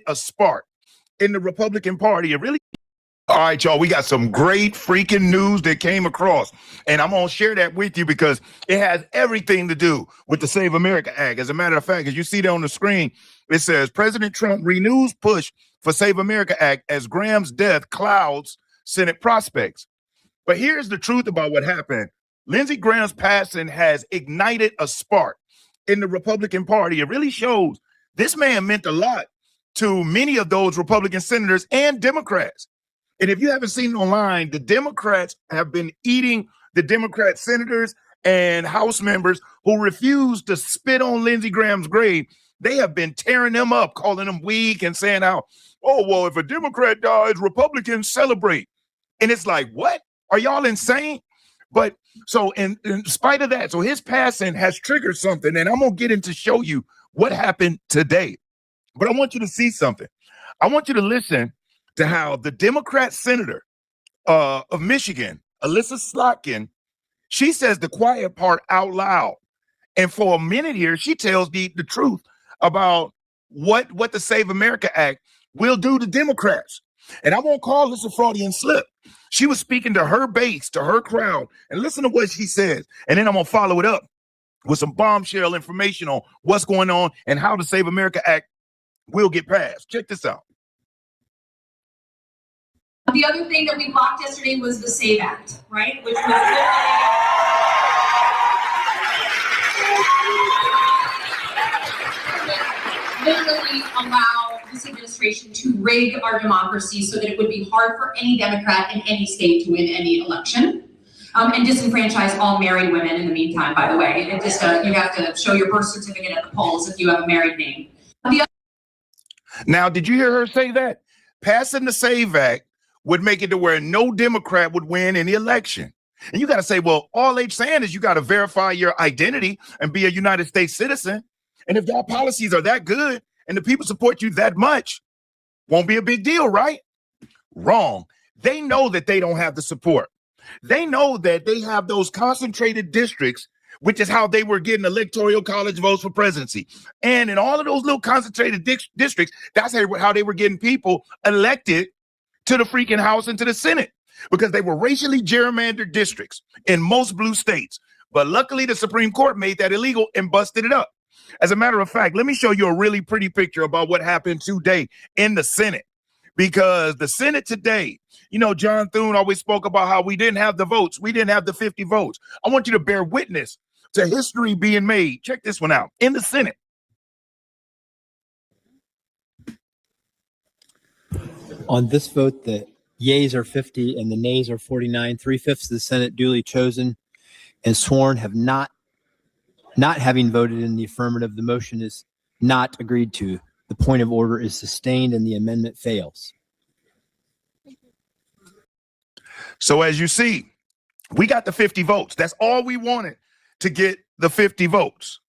a spark in the Republican Party. It really. All right, y'all, we got some great freaking news that came across, and I'm going to share that with you because it has everything to do with the Save America Act. As a matter of fact, as you see there on the screen, it says President Trump renews push for Save America Act as Graham's death clouds Senate prospects. But here's the truth about what happened. Lindsey Graham's passing has ignited a spark in the Republican Party. It really shows this man meant a lot to many of those Republican senators and Democrats. And if you haven't seen it online, the Democrats have been eating the Democrat senators and House members who refuse to spit on Lindsey Graham's grave. They have been tearing them up, calling them weak and saying how, oh, well, if a Democrat dies, Republicans celebrate. And it's like, what? Are y'all insane? But so in spite of that, so his passing has triggered something, and I'm going to get into show you what happened today. But I want you to see something. I want you to listen to how the Democrat senator of Michigan, Alyssa Slotkin, she says the quiet part out loud. And for a minute here, she tells the truth about what the Save America Act will do to Democrats. And I won't call this a Freudian slip. She was speaking to her base, to her crowd, and listen to what she says. And then I'm going to follow it up with some bombshell information on what's going on and how the Save America Act will get passed. Check this out. The other thing that we blocked yesterday was the SAVE Act, right? Which was literally allow this administration to rig our democracy so that it would be hard for any Democrat in any state to win any election. And disenfranchise all married women in the meantime, by the way. It just you have to show your birth certificate at the polls if you have a married name. Now, did you hear her say that? Passing the SAVE Act would make it to where no Democrat would win any election. And you got to say, well, all they're saying is you got to verify your identity and be a United States citizen. And if y'all policies are that good and the people support you that much, won't be a big deal, right? Wrong. They know that they don't have the support. They know that they have those concentrated districts, which is how they were getting electoral college votes for presidency. And in all of those little concentrated districts, that's how they were getting people elected to the freaking House and to the Senate, because they were racially gerrymandered districts in most blue states. But luckily, the Supreme Court made that illegal and busted it up. As a matter of fact, let me show you a really pretty picture about what happened today in the Senate. Because the Senate today, you know, John Thune always spoke about how we didn't have the votes. We didn't have the 50 votes. I want you to bear witness to history being made. Check this one out. In the Senate. On this vote, the yeas are 50 and the nays are 49. 3/5 of the Senate duly chosen and sworn have not having voted in the affirmative. The motion is not agreed to. The point of order is sustained and the amendment fails. So as you see, we got the 50 votes. That's all we wanted, to get the 50 votes.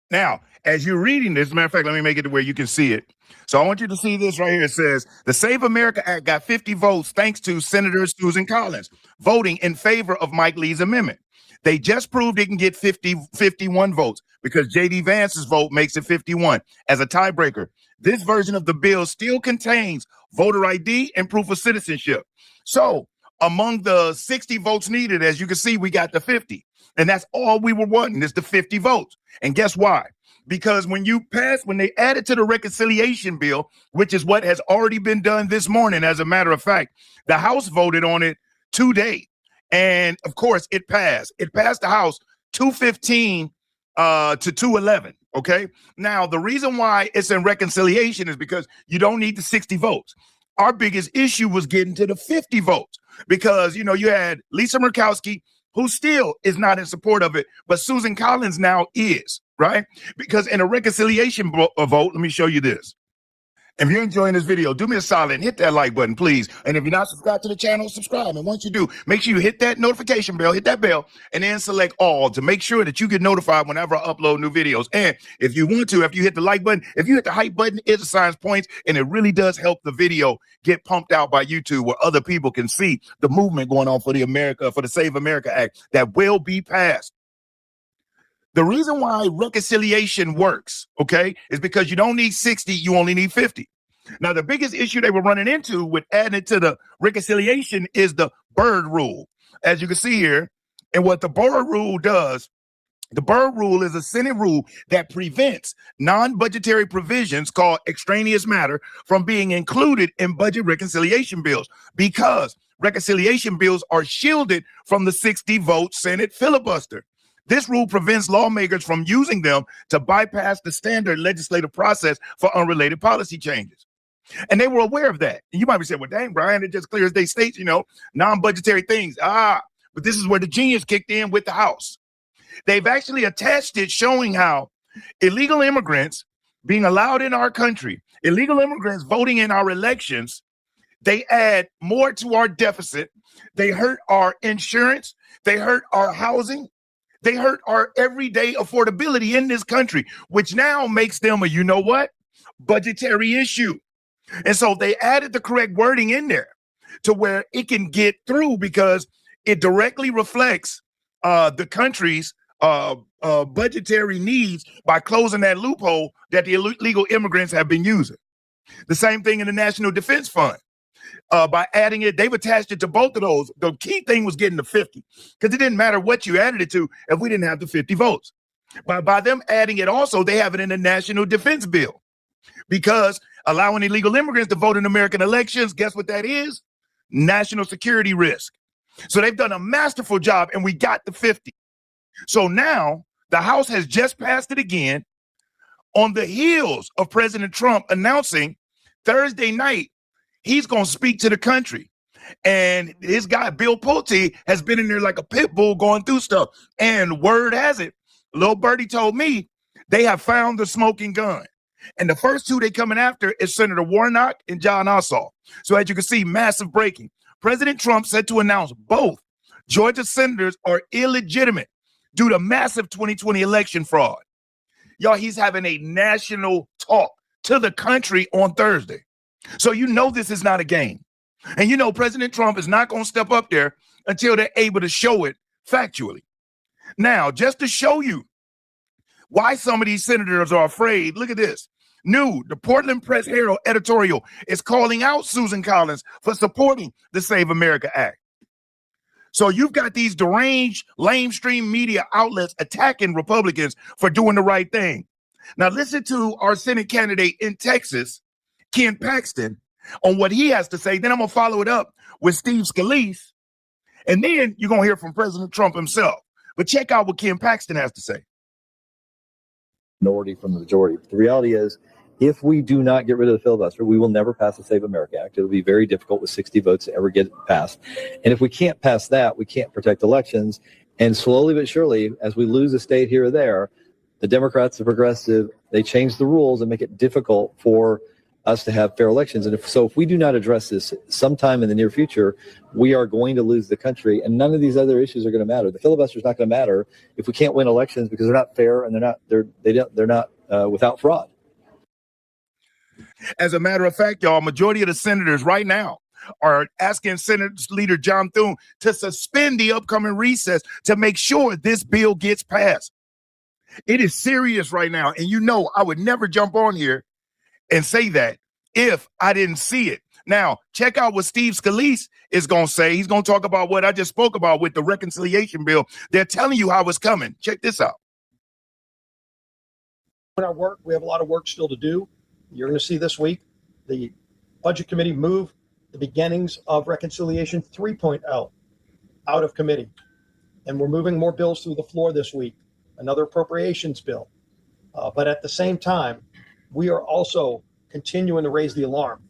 Now, as you're reading this, as a matter of fact, let me make it to where you can see it. So I want you to see this right here. It says the Save America Act got 50 votes thanks to Senator Susan Collins voting in favor of Mike Lee's amendment. They just proved it can get 51 votes because J.D. Vance's vote makes it 51 as a tiebreaker. This version of the bill still contains voter ID and proof of citizenship. So among the 60 votes needed, as you can see, we got the 50. And that's all we were wanting, is the 50 votes. And guess why? Because when they added to the reconciliation bill, which is what has already been done this morning, as a matter of fact, the House voted on it today. And of course, it passed. It passed the House 215 to 211. Okay. Now, the reason why it's in reconciliation is because you don't need the 60 votes. Our biggest issue was getting to the 50 votes because, you know, you had Lisa Murkowski, who still is not in support of it, but Susan Collins now is, right? Because in a reconciliation vote, let me show you this. If you're enjoying this video, do me a solid and hit that like button, please. And if you're not subscribed to the channel, subscribe. And once you do, make sure you hit that notification bell, hit that bell, and then select all to make sure that you get notified whenever I upload new videos. And if you want to, if you hit the like button, if you hit the hype button, it assigns points, and it really does help the video get pumped out by YouTube where other people can see the movement going on for the Save America Act that will be passed. The reason why reconciliation works, okay, is because you don't need 60, you only need 50. Now, the biggest issue they were running into with adding it to the reconciliation is the Byrd rule. As you can see here, and what the Byrd rule does, the Byrd rule is a Senate rule that prevents non-budgetary provisions called extraneous matter from being included in budget reconciliation bills because reconciliation bills are shielded from the 60-vote Senate filibuster. This rule prevents lawmakers from using them to bypass the standard legislative process for unrelated policy changes. And they were aware of that. And you might be saying, well, dang, Brian, it just clear as day states, non-budgetary things. But this is where the genius kicked in with the House. They've actually attached it showing how illegal immigrants being allowed in our country, illegal immigrants voting in our elections, they add more to our deficit. They hurt our insurance. They hurt our housing. They hurt our everyday affordability in this country, which now makes them a, budgetary issue. And so they added the correct wording in there to where it can get through because it directly reflects the country's budgetary needs by closing that loophole that the illegal immigrants have been using. The same thing in the National Defense Fund. By adding it, they've attached it to both of those. The key thing was getting the 50 because it didn't matter what you added it to if we didn't have the 50 votes. By them adding it also, they have it in the National Defense Bill because allowing illegal immigrants to vote in American elections, guess what that is? National security risk. So they've done a masterful job and we got the 50. So now the House has just passed it again on the heels of President Trump announcing Thursday night he's going to speak to the country. And his guy, Bill Pulte, has been in there like a pit bull going through stuff. And word has it, Lil Birdie told me they have found the smoking gun. And the first two they coming after is Senator Warnock and John Ossoff. So as you can see, massive breaking. President Trump said to announce both Georgia senators are illegitimate due to massive 2020 election fraud. Y'all, he's having a national talk to the country on Thursday. So this is not a game. And President Trump is not going to step up there until they're able to show it factually. Now, just to show you why some of these senators are afraid, look at this. The Portland Press Herald editorial is calling out Susan Collins for supporting the Save America Act. So you've got these deranged, lamestream media outlets attacking Republicans for doing the right thing. Now listen to our Senate candidate in Texas, Ken Paxton, on what he has to say. Then I'm going to follow it up with Steve Scalise. And then you're going to hear from President Trump himself. But check out what Ken Paxton has to say. Minority from the majority. The reality is, if we do not get rid of the filibuster, we will never pass the Save America Act. It'll be very difficult with 60 votes to ever get it passed. And if we can't pass that, we can't protect elections. And slowly but surely, as we lose a state here or there, the Democrats, the progressive, they change the rules and make it difficult for us to have fair elections. And if we do not address this sometime in the near future, we are going to lose the country, and none of these other issues are going to matter. The filibuster is not going to matter if we can't win elections because they're not fair and they're not without fraud. As a matter of fact, y'all, majority of the senators right now are asking Senate Leader John Thune to suspend the upcoming recess to make sure this bill gets passed. It is serious right now. And I would never jump on here and say that if I didn't see it. Now, check out what Steve Scalise is going to say. He's going to talk about what I just spoke about with the reconciliation bill. They're telling you how it's coming. Check this out. In our work, we have a lot of work still to do. You're going to see this week the Budget Committee move the beginnings of Reconciliation 3.0 out of committee. And we're moving more bills through the floor this week, another appropriations bill. But at the same time, we are also continuing to raise the alarm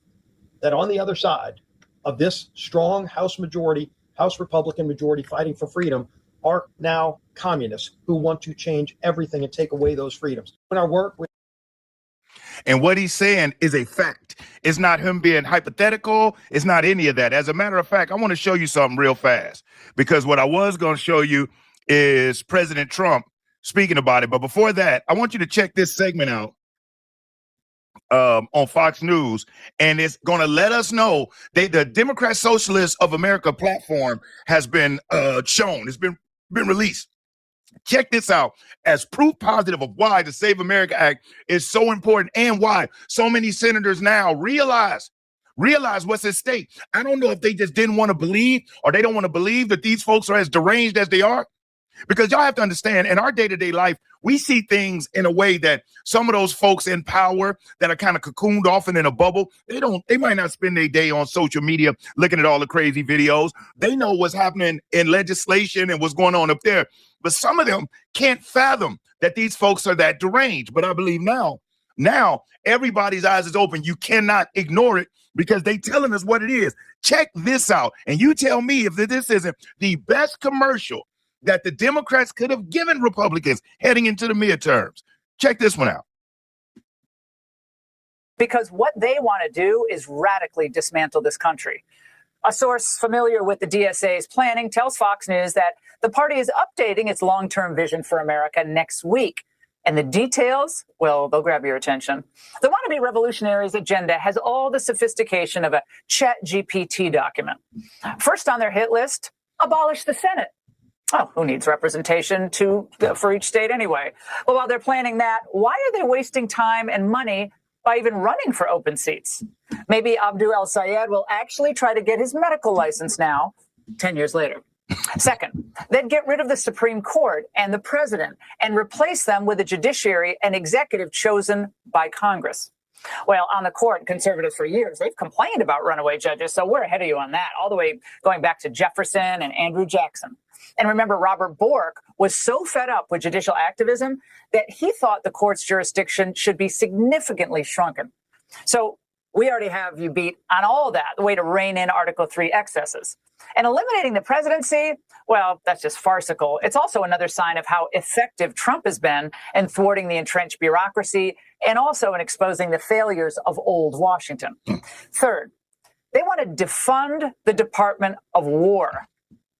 that on the other side of this strong House majority, House Republican majority fighting for freedom, are now communists who want to change everything and take away those freedoms. In our work, and what he's saying is a fact. It's not him being hypothetical. It's not any of that. As a matter of fact, I want to show you something real fast, because what I was going to show you is President Trump speaking about it. But before that, I want you to check this segment out on Fox News, and it's going to let us know that the Democrat Socialists of America platform has been shown. It's been released. Check this out as proof positive of why the Save America Act is so important and why so many senators now realize what's at stake. I don't know if they just didn't want to believe or they don't want to believe that these folks are as deranged as they are. Because y'all have to understand, in our day-to-day life, we see things in a way that some of those folks in power that are kind of cocooned off and in a bubble, they might not spend their day on social media looking at all the crazy videos. They know what's happening in legislation and what's going on up there. But some of them can't fathom that these folks are that deranged. But I believe now everybody's eyes is open. You cannot ignore it because they telling us what it is. Check this out. And you tell me if this isn't the best commercial that the Democrats could have given Republicans heading into the midterms. Check this one out. Because what they want to do is radically dismantle this country. A source familiar with the DSA's planning tells Fox News that the party is updating its long-term vision for America next week. And the details, well, they'll grab your attention. The wannabe revolutionaries' agenda has all the sophistication of a ChatGPT document. First on their hit list, abolish the Senate. Oh, who needs representation for each state anyway? Well, while they're planning that, why are they wasting time and money by even running for open seats? Maybe Abdul El-Sayed will actually try to get his medical license now, 10 years later. Second, they'd get rid of the Supreme Court and the president and replace them with a judiciary and executive chosen by Congress. Well, on the court, conservatives for years, they've complained about runaway judges, so we're ahead of you on that, all the way going back to Jefferson and Andrew Jackson. And remember, Robert Bork was so fed up with judicial activism that he thought the court's jurisdiction should be significantly shrunken. So we already have you beat on all that, the way to rein in Article 3 excesses. And eliminating the presidency, well, that's just farcical. It's also another sign of how effective Trump has been in thwarting the entrenched bureaucracy and also in exposing the failures of old Washington. Third, they want to defund the Department of War.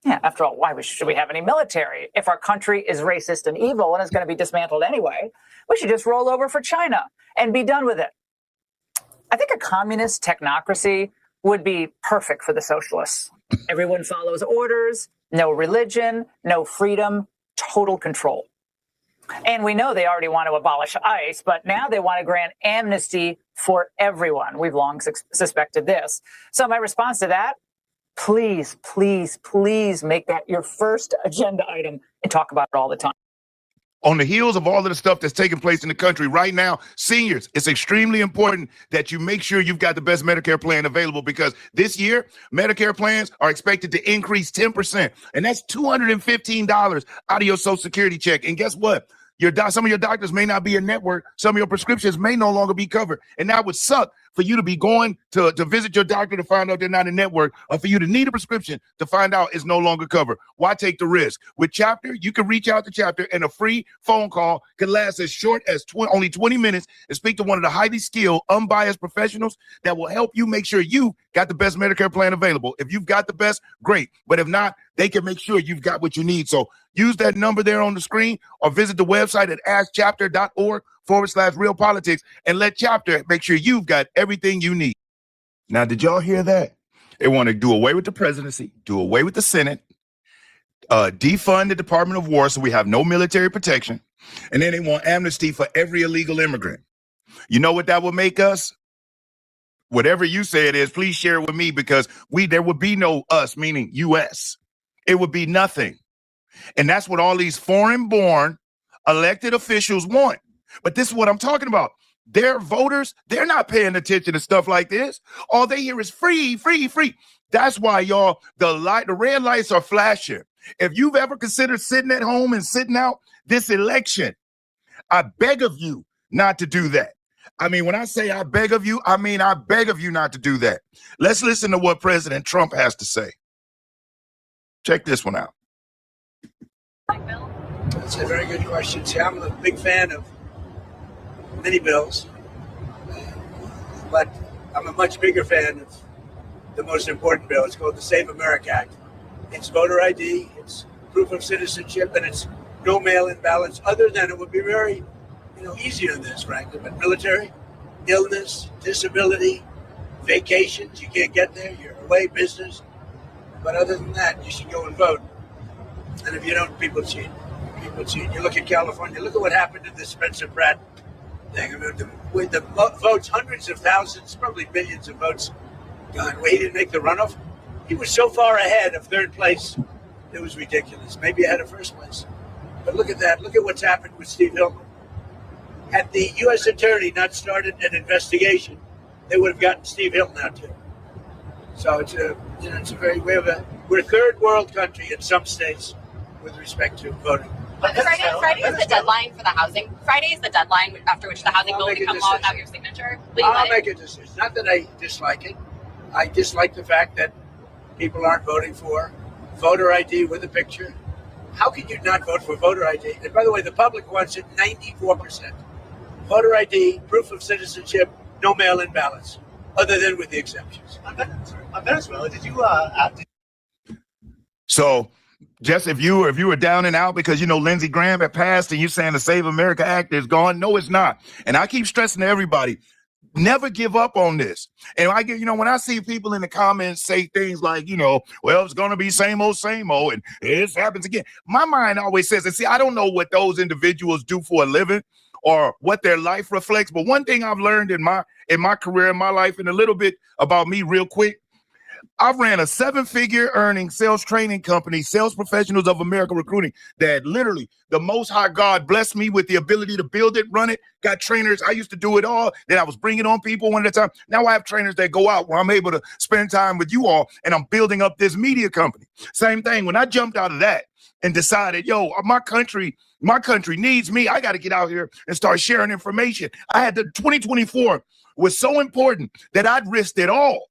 Yeah, after all, why should we have any military? If our country is racist and evil and is going to be dismantled anyway, we should just roll over for China and be done with it. I think a communist technocracy would be perfect for the socialists. Everyone follows orders, no religion, no freedom, total control. And we know they already want to abolish ICE, but now they want to grant amnesty for everyone. We've long suspected this. So my response to that, please, please, please make that your first agenda item and talk about it all the time. On the heels of all of the stuff that's taking place in the country right now, seniors, it's extremely important that you make sure you've got the best Medicare plan available because this year, Medicare plans are expected to increase 10%. And that's $215 out of your Social Security check. And guess what? Some of your doctors may not be in network. Some of your prescriptions may no longer be covered. And that would suck for you to be going to visit your doctor to find out they're not in network, or for you to need a prescription to find out it's no longer covered. Why take the risk? With Chapter, you can reach out to Chapter, and a free phone call can last as short as only 20 minutes and speak to one of the highly skilled, unbiased professionals that will help you make sure you got the best Medicare plan available. If you've got the best, great. But if not, they can make sure you've got what you need. So use that number there on the screen or visit the website at askchapter.org/realpolitics and let Chapter make sure you've got everything you need. Now, did y'all hear that? They want to do away with the presidency, do away with the Senate, defund the Department of War so we have no military protection, and then they want amnesty for every illegal immigrant. You know what that would make us? Whatever you say it is, please share it with me because there would be no us, meaning U.S. It would be nothing. And that's what all these foreign-born elected officials want. But this is what I'm talking about. Their voters, they're not paying attention to stuff like this. All they hear is free, free, free. That's why, y'all, the red lights are flashing. If you've ever considered sitting at home and sitting out this election, I beg of you not to do that. I mean, when I say I beg of you, I mean I beg of you not to do that. Let's listen to what President Trump has to say. Check this one out. That's a very good question. See, I'm a big fan of many bills, but I'm a much bigger fan of the most important bill. It's called the Save America Act. It's voter ID, it's proof of citizenship, and it's no mail-in ballots. Other than it would be very, easier than this, frankly. But military, illness, disability, vacations, you can't get there. You're away, business. But other than that, you should go and vote. And if you don't, people cheat. people see it. You look at California, look at what happened to the Spencer Pratt thing. I mean, with the votes, hundreds of thousands, probably millions of votes gone. Well, he didn't make the runoff. He was so far ahead of third place, it was ridiculous. Maybe ahead of first place. But look at that. Look at what's happened with Steve Hilton. Had the U.S. attorney not started an investigation, they would have gotten Steve Hilton out too. So it's a very we're a third world country in some states with respect to voting. But Friday is the deadline for the housing. Friday is the deadline after which the housing bill will become law without your signature. I'll make a decision. Not that I dislike it. I dislike the fact that people aren't voting for voter ID with a picture. How can you not vote for voter ID? And by the way, the public wants it 94%. Voter ID, proof of citizenship, no mail-in ballots, other than with the exceptions. On Venezuela, did you So, Jess, if you were down and out because, Lindsey Graham had passed and you saying the Save America Act is gone, no, it's not. And I keep stressing to everybody, never give up on this. And I get, when I see people in the comments say things like, well, it's going to be same old, and this happens again. My mind always says, and see, I don't know what those individuals do for a living or what their life reflects. But one thing I've learned in my career, in my life, and a little bit about me real quick, I've ran a 7-figure earning sales training company, Sales Professionals of America Recruiting, that literally the Most High God blessed me with the ability to build it, run it, got trainers. I used to do it all. Then I was bringing on people one at a time. Now I have trainers that go out where I'm able to spend time with you all, and I'm building up this media company. Same thing. When I jumped out of that and decided, my country needs me. I got to get out here and start sharing information. I had 2024 was so important that I'd risked it all,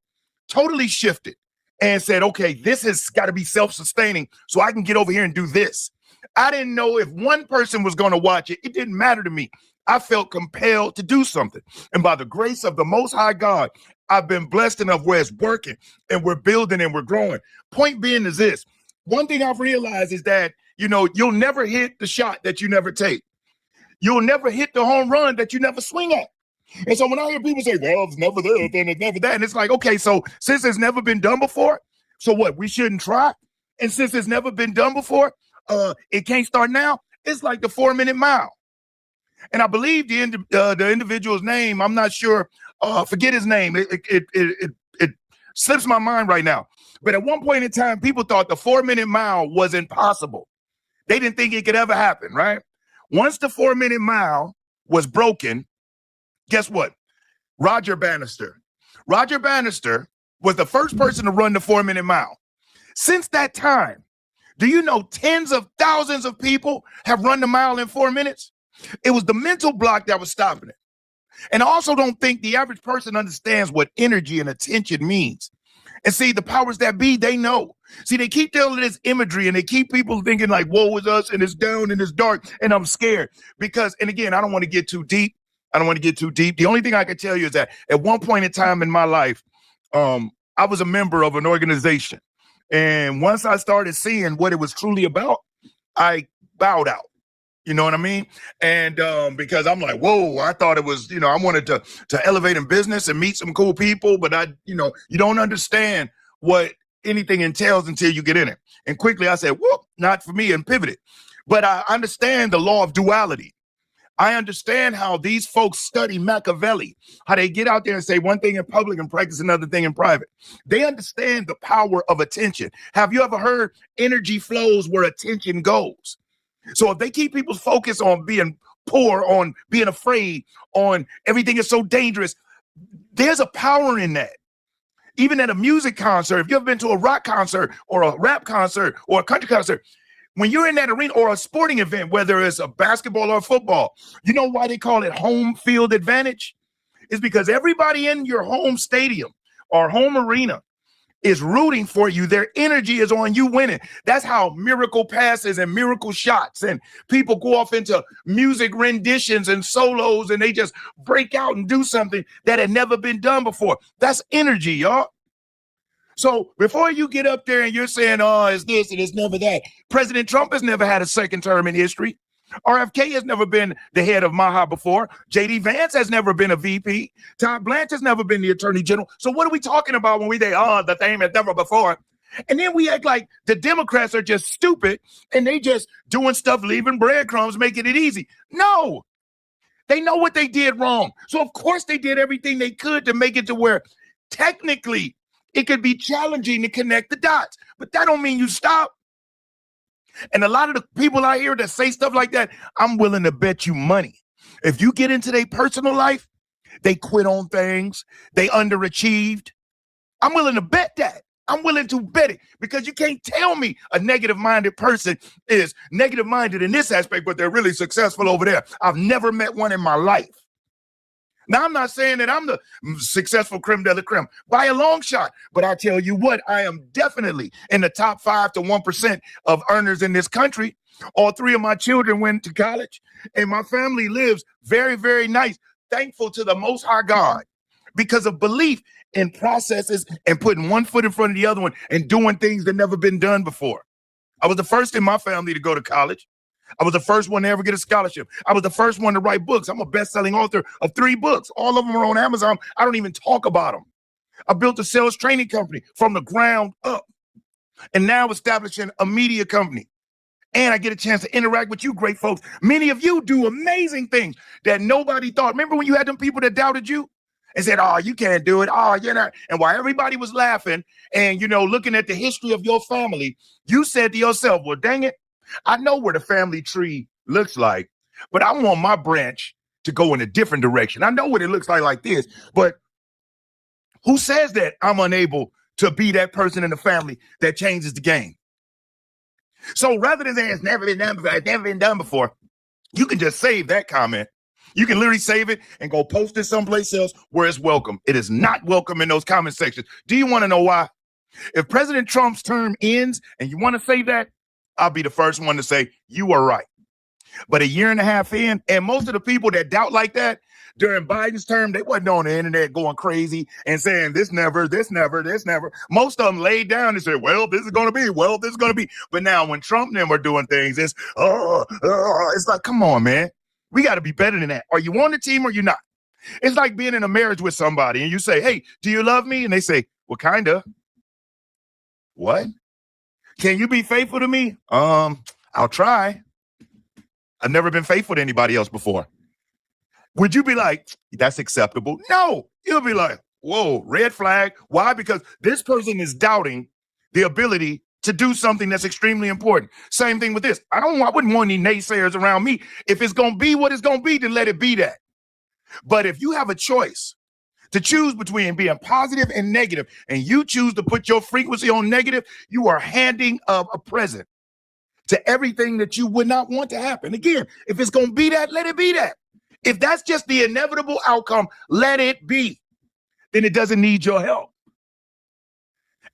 totally shifted and said, okay, this has got to be self-sustaining so I can get over here and do this. I didn't know if one person was going to watch it. It didn't matter to me. I felt compelled to do something. And by the grace of the Most High God, I've been blessed enough where it's working and we're building and we're growing. Point being is this. One thing I've realized is that, you'll never hit the shot that you never take. You'll never hit the home run that you never swing at. And so when I hear people say, well, it's never there, then it's never that. And it's like, okay, so since it's never been done before, so what? We shouldn't try? And since it's never been done before, it can't start now. It's like the 4-minute mile. And I believe the individual's name, I'm not sure, forget his name. It slips my mind right now. But at one point in time, people thought the 4-minute mile was impossible. They didn't think it could ever happen, right? Once the 4-minute mile was broken, guess what? Roger Bannister. Roger Bannister was the first person to run the 4-minute mile. Since that time, do you know tens of thousands of people have run the mile in 4 minutes? It was the mental block that was stopping it. And I also don't think the average person understands what energy and attention means. And see, the powers that be, they know. See, they keep telling this imagery and they keep people thinking like, woe is us and it's down and it's dark and I'm scared. Because, and again, I don't want to get too deep. The only thing I can tell you is that at one point in time in my life, I was a member of an organization. And once I started seeing what it was truly about, I bowed out. You know what I mean? And because I'm like, whoa, I thought it was, I wanted to elevate in business and meet some cool people. But you don't understand what anything entails until you get in it. And quickly I said, whoop, not for me, and pivoted. But I understand the law of duality. I understand how these folks study Machiavelli, how they get out there and say one thing in public and practice another thing in private. They understand the power of attention. Have you ever heard energy flows where attention goes? So if they keep people's focus on being poor, on being afraid, on everything is so dangerous, there's a power in that. Even at a music concert, if you've ever been to a rock concert or a rap concert or a country concert, when you're in that arena or a sporting event, whether it's a basketball or football, you know why they call it home field advantage? It's because everybody in your home stadium or home arena is rooting for you. Their energy is on you winning. That's how miracle passes and miracle shots and people go off into music renditions and solos and they just break out and do something that had never been done before. That's energy, y'all. So before you get up there and you're saying, oh, it's this and it's never that, President Trump has never had a second term in history. RFK has never been the head of MAHA before. J.D. Vance has never been a VP. Todd Blanche has never been the attorney general. So what are we talking about when we say, oh, the thing is never before? And then we act like the Democrats are just stupid and they just doing stuff, leaving breadcrumbs, making it easy. No, they know what they did wrong. So of course they did everything they could to make it to where technically it could be challenging to connect the dots, but that don't mean you stop. And a lot of the people out here that say stuff like that, I'm willing to bet you money. If you get into their personal life, they quit on things, they underachieved. I'm willing to bet that. I'm willing to bet it, because you can't tell me a negative-minded person is negative-minded in this aspect, but they're really successful over there. I've never met one in my life. Now, I'm not saying that I'm the successful creme de la creme by a long shot, but I tell you what, I am definitely in the top 5 to 1% of earners in this country. All 3 of my children went to college, and my family lives very, very nice, thankful to the Most High God because of belief in processes and putting one foot in front of the other one and doing things that never been done before. I was the first in my family to go to college. I was the first one to ever get a scholarship. I was the first one to write books. I'm a best-selling author of 3 books. All of them are on Amazon. I don't even talk about them. I built a sales training company from the ground up, and now establishing a media company. And I get a chance to interact with you great folks. Many of you do amazing things that nobody thought. Remember when you had them people that doubted you and said, oh, you can't do it. Oh, you're not. And while everybody was laughing and, looking at the history of your family, you said to yourself, well, dang it, I know what a family tree looks like, but I want my branch to go in a different direction. I know what it looks like this, but who says that I'm unable to be that person in the family that changes the game? So rather than saying it's never been done before, it's never been done before, you can just save that comment. You can literally save it and go post it someplace else where it's welcome. It is not welcome in those comment sections. Do you want to know why? If President Trump's term ends and you want to say that, I'll be the first one to say you are right. But a year and a half in, and most of the people that doubt like that during Biden's term, they wasn't on the internet going crazy and saying this never, this never, this never. Most of them laid down and said, well, this is going to be, well, this is going to be. But now when Trump and them are doing things, it's like, come on, man. We got to be better than that. Are you on the team or you not? It's like being in a marriage with somebody and you say, hey, do you love me? And they say, well, kind of. What? Can you be faithful to me? I'll try. I've never been faithful to anybody else before. Would you be like, that's acceptable? No, you'll be like, whoa, red flag. Why? Because this person is doubting the ability to do something that's extremely important. Same thing with this. I wouldn't want any naysayers around me. If it's going to be what it's going to be, then let it be that. But if you have a choice to choose between being positive and negative, and you choose to put your frequency on negative, you are handing up a present to everything that you would not want to happen. Again, if it's going to be that, let it be that. If that's just the inevitable outcome, let it be. Then it doesn't need your help.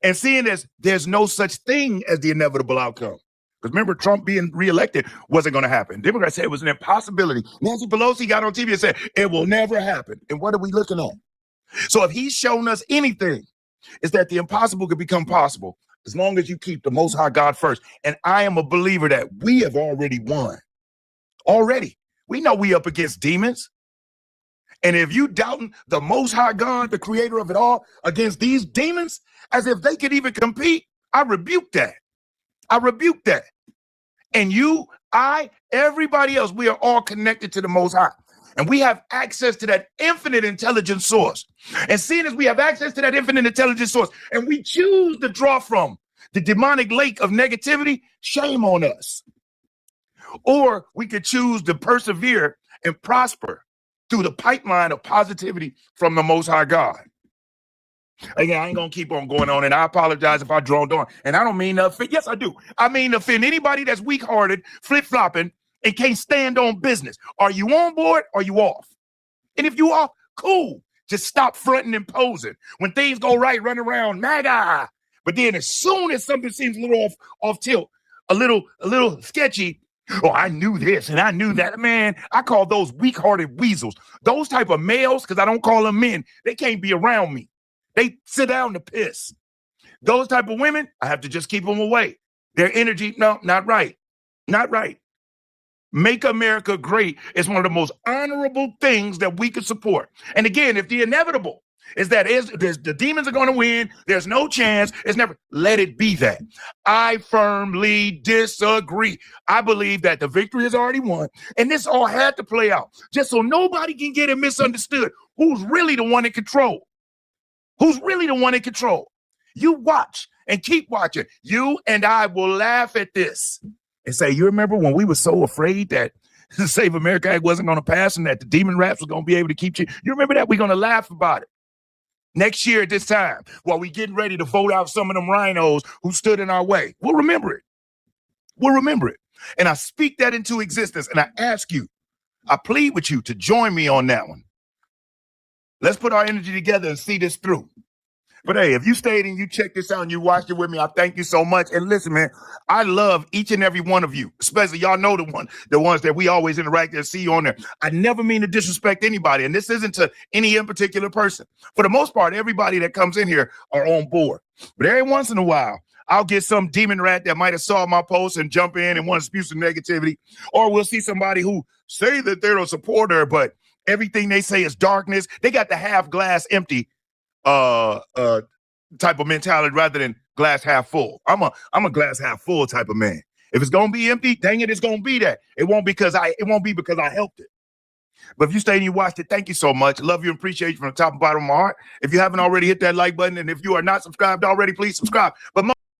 And seeing as there's no such thing as the inevitable outcome, because remember, Trump being reelected wasn't going to happen. Democrats said it was an impossibility. Nancy Pelosi got on TV and said, it will never happen. And what are we looking at? So if he's shown us anything, it's that the impossible could become possible as long as you keep the Most High God first. And I am a believer that we have already won. Already. We know we up against demons. And if you doubting the Most High God, the creator of it all, against these demons, as if they could even compete, I rebuke that. I rebuke that. And you, I, everybody else, we are all connected to the Most High. And we have access to that infinite intelligence source. And seeing as we have access to that infinite intelligence source, and we choose to draw from the demonic lake of negativity, shame on us. Or we could choose to persevere and prosper through the pipeline of positivity from the Most High God. Again, I ain't going to keep on going on, and I apologize if I droned on. And I don't mean to offend. Yes, I do. I mean to offend anybody that's weak-hearted, flip-flopping, and can't stand on business. Are you on board or are you off? And if you are, cool. Just stop fronting and posing. When things go right, run around, MAGA. But then as soon as something seems a little off tilt, a little sketchy, oh, I knew this and I knew that. Man, I call those weak-hearted weasels. Those type of males, because I don't call them men, they can't be around me. They sit down to piss. Those type of women, I have to just keep them away. Their energy, no, not right. Not right. Make America great is one of the most honorable things that we could support. And again, if the inevitable is that the demons are going to win. There's no chance. It's never. Let it be that. I firmly disagree. I believe that the victory is already won, and this all had to play out just so nobody can get it misunderstood. Who's really the one in control? Who's really the one in control? You watch and keep watching. You and I will laugh at this and say, you remember when we were so afraid that the Save America Act wasn't going to pass and that the demon rats were going to be able to keep you? You remember that? We're going to laugh about it. Next year at this time, while we getting ready to vote out some of them rhinos who stood in our way, we'll remember it. We'll remember it. And I speak that into existence, and I ask you, I plead with you to join me on that one. Let's put our energy together and see this through. But hey, if you stayed and you checked this out and you watched it with me, I thank you so much. And listen, man, I love each and every one of you, especially y'all know the ones that we always interact and see on there. I never mean to disrespect anybody, and this isn't to any in particular person. For the most part, everybody that comes in here are on board. But every once in a while, I'll get some demon rat that might have saw my post and jump in and want to spew some negativity, or we'll see somebody who say that they're a supporter, but everything they say is darkness. They got the half glass empty type of mentality rather than glass half full. I'm a glass half full type of man. If it's gonna be empty, dang it, it's gonna be that. It won't be because I helped it. But if you stayed and you watched it, thank you so much. Love you and appreciate you from the top and bottom of my heart. If you haven't already, hit that like button, and if you are not subscribed already, please subscribe. But